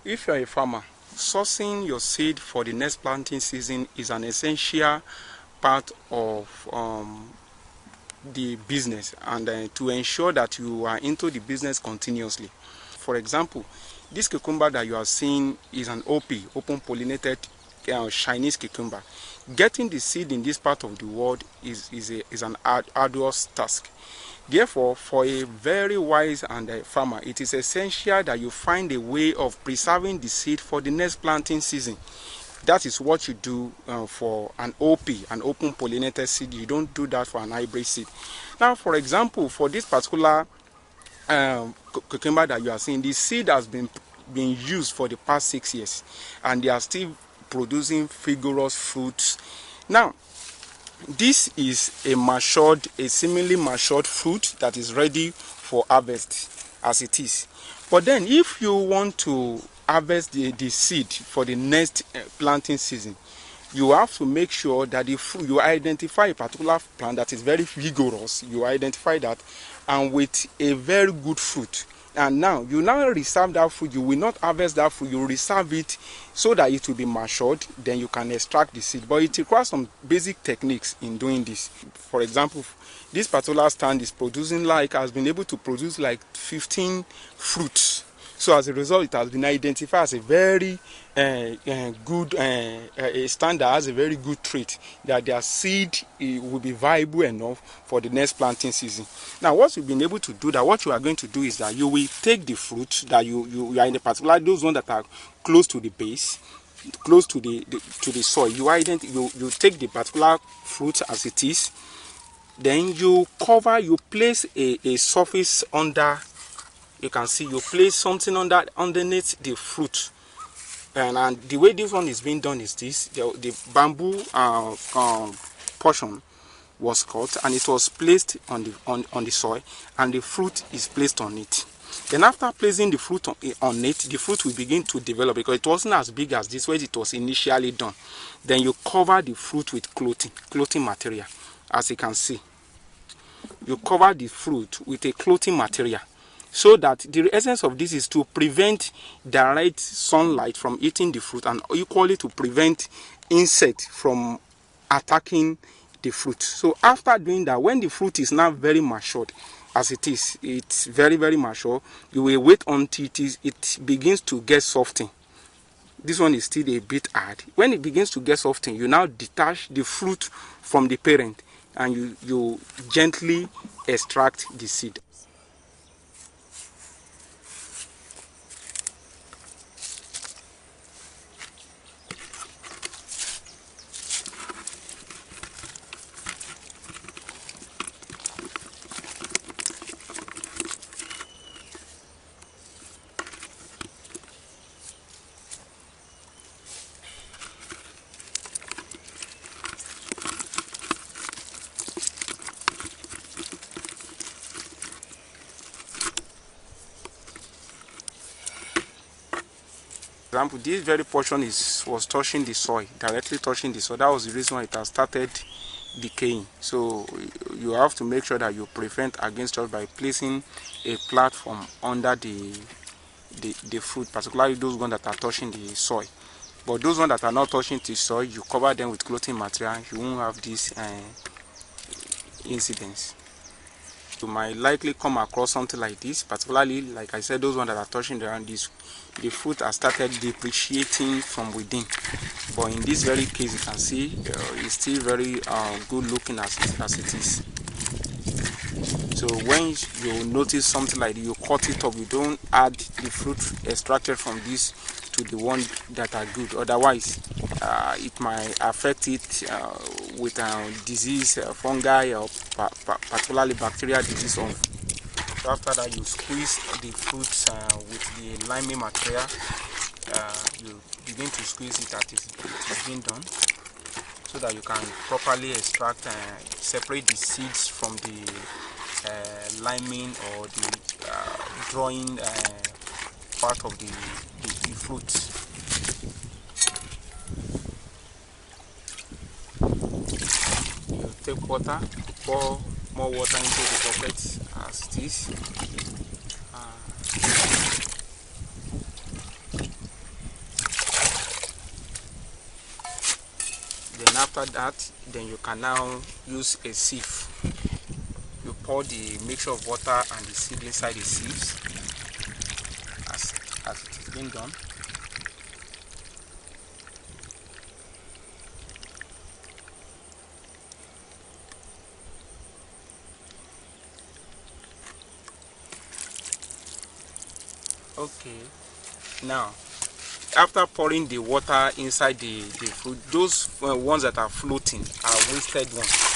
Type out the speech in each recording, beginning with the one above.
If you're a farmer, sourcing your seed for the next planting season is an essential part of the business, and to ensure that you are into the business continuously. For example, this cucumber that you are seeing is an open pollinated Chinese cucumber. Getting the seed in this part of the world is an arduous task. Therefore, for a very wise and farmer, it is essential that you find a way of preserving the seed for the next planting season. That is what you do for an an open pollinated seed. You don't do that for an hybrid seed. Now, for example, for this particular cucumber that you are seeing, the seed has been used for the past 6 years, and they are still producing vigorous fruits. Now, this is a similarly matured fruit that is ready for harvest as it is. But then, if you want to harvest the seed for the next planting season, you have to make sure that you identify a particular plant that is very vigorous. You identify that, and with a very good fruit. And now you reserve that fruit. You will not harvest that fruit. You reserve it so that it will be matured. Then you can extract the seed. But it requires some basic techniques in doing this. For example, this particular stand is has been able to produce like 15 fruits. So as a result, it has been identified as a very good a stand that has a very good trait, that their seed will be viable enough for the next planting season. Now, what you've been able to do, what you are going to do is that you will take the fruit that you are in the particular, those ones that are close to the base, close to the soil. You take the particular fruit as it is, then you place a surface under. You can see you place something underneath the fruit, and the way this one is being done is this: the bamboo portion was cut and it was placed on the soil, and the fruit is placed on it. Then after placing the fruit on it, the fruit will begin to develop because it wasn't as big as this way it was initially done. Then you cover the fruit with clothing material, as you can see. You cover the fruit with a clothing material, so that the essence of this is to prevent direct sunlight from eating the fruit, and equally to prevent insects from attacking the fruit. So after doing that, when the fruit is now very matured, as it's very, very mature, you will wait until it begins to get softened. This one is still a bit hard. When it begins to get softened, you now detach the fruit from the parent, and you gently extract the seed. For example, this very portion was touching the soil, directly touching the soil. That was the reason why it has started decaying. So you have to make sure that you prevent against it by placing a platform under the fruit, particularly those ones that are touching the soil. But those ones that are not touching the soil, you cover them with clothing material. You won't have these incidents. You might likely come across something like this, particularly, like I said, those ones that are touching around this, the fruit has started depreciating from within. But in this very case, you can see it's still very good looking as it is. So when you notice something like this, you cut it up. You don't add the fruit extracted from this to the one that are good. Otherwise, it might affect it with disease, fungi, or particularly bacterial disease. So after that, you squeeze the fruits with the liming material. You begin to squeeze it as it is being done, so that you can properly extract and separate the seeds from the liming or the drawing part of the fruit. You take water, pour more water into the bucket as it is. after that, then you can now use a sieve. You pour the mixture of water and the seed inside the sieves as it is being done. Okay, now after pouring the water inside the fruit, those ones that are floating are wasted ones.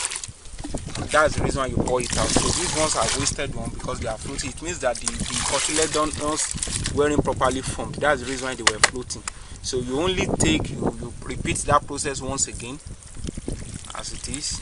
That's the reason why you pour it out. So these ones are wasted ones because they are floating. It means that the cotyledons weren't properly formed. That's the reason why they were floating. So you only take, you repeat that process once again as it is.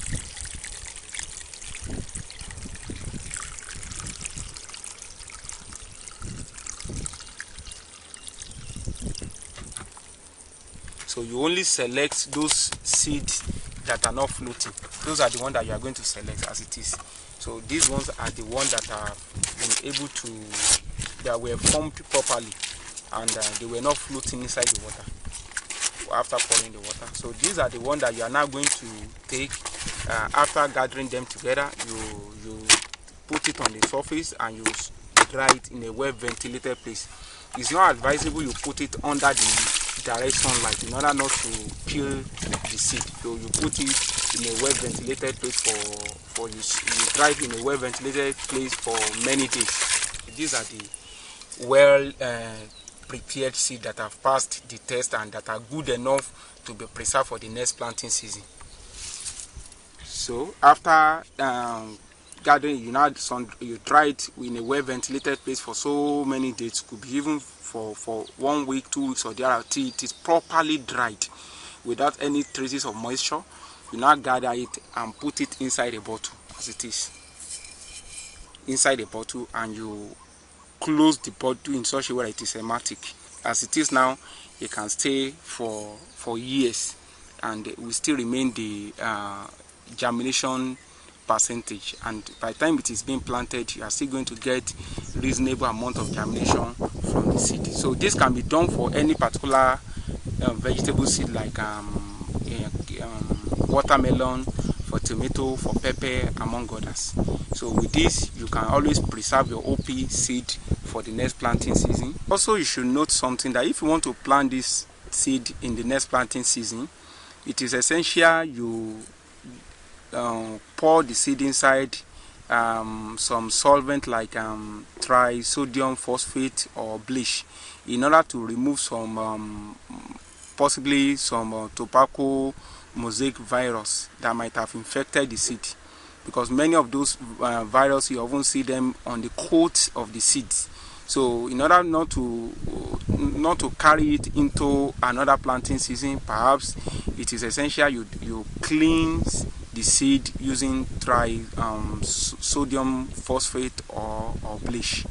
So you only select those seeds that are not floating. Those are the ones that you are going to select as it is. So these ones are the ones that are been able to, that were formed properly, and they were not floating inside the water after pouring the water. So these are the ones that you are now going to take. After gathering them together, you put it on the surface and you dry it in a well ventilated place. It's not advisable you put it under the direct sunlight in order not to kill the seed. So you put it in a well ventilated place for you dry it in a well ventilated place for many days. These are the well prepared seed that have passed the test and that are good enough to be preserved for the next planting season. So after gathering, you dry it in a well ventilated place for so many days. Could be even for 1 week, 2 weeks, or thereafter, till it is properly dried without any traces of moisture. You now gather it and put it inside a bottle as it is. Inside a bottle, and you close the bottle in such a way that it is hermetic. As it is now, it can stay for years, and it will still remain the germination percentage, and by the time it is being planted, you are still going to get reasonable amount of germination from the seed. So this can be done for any particular vegetable seed, like watermelon, for tomato, for pepper, among others. So with this, you can always preserve your OP seed for the next planting season. Also, you should note something, that if you want to plant this seed in the next planting season, it is essential you pour the seed inside some solvent like trisodium phosphate or bleach, in order to remove some possibly some tobacco mosaic virus that might have infected the seed, because many of those viruses, you often see them on the coat of the seeds. So in order not to carry it into another planting season, perhaps it is essential you cleanse the seed using sodium phosphate or bleach.